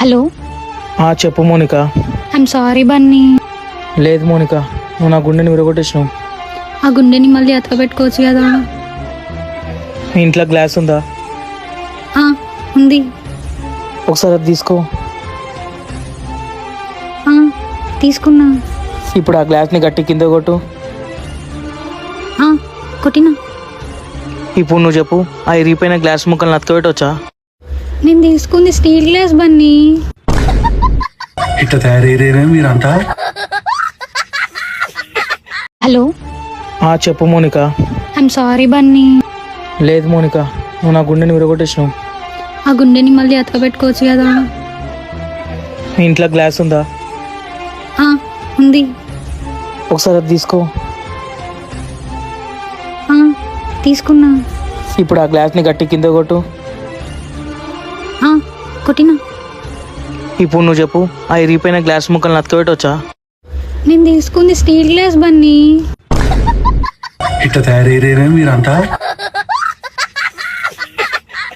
Hello. చెప్పు Monica. I'm sorry Bunny. లేదు Monica, నువ్వు నా గుండెని విరగొట్టేసినావు. ఆ గుండెని మళ్ళీ అతకబెట్టుకోవచ్చు కదా. మీ ఇంట్లో గ్లాస్ ఉందా? ఆ, ఉంది. ఒకసారి అది తీసుకో. ఆ, తీసుకున్నా. ఇప్పుడు ఆ గ్లాస్ని గట్టి కింద కొట్టు. ఆ, కొట్టినా. ఇప్పుడు నువ్వు చెప్పు, ఆ ఇరిగిపోయిన గ్లాస్ ముక్కల్ని అతకబెట్టవచ్చా? నేను తీసుకుంది స్టీల్ గ్లాస్ బన్నీ. ఇట్లా తయారయ్యారే మీరంతా. హలో. చెప్పు మోనిక. I'm sorry Bunny. లేదు మోనిక, నువ్వు నా గుండెని విరగొట్టేసినావు. ఆ గుండెని మళ్ళీ అతకబెట్టుకోవచ్చు కదా. మీ ఇంట్లో గ్లాస్ ఉందా? ఆ, ఉంది. ఒకసారి అది తీసుకో. ఆ, తీసుకున్నా. ఇప్పుడు ఆ గ్లాస్ని గట్టి కింద కొట్టు. ఆ, కొట్టినా. ఇప్పుడు నువ్వు చెప్పు, ఆ ఇరిగిపోయిన గ్లాస్ ముక్కల్ని అతకబెట్టవచ్చా? నేను తీసుకుంది స్టీల్ గ్లాస్ బన్నీ. ఇట్లా తయారయ్యారే మీరంతా.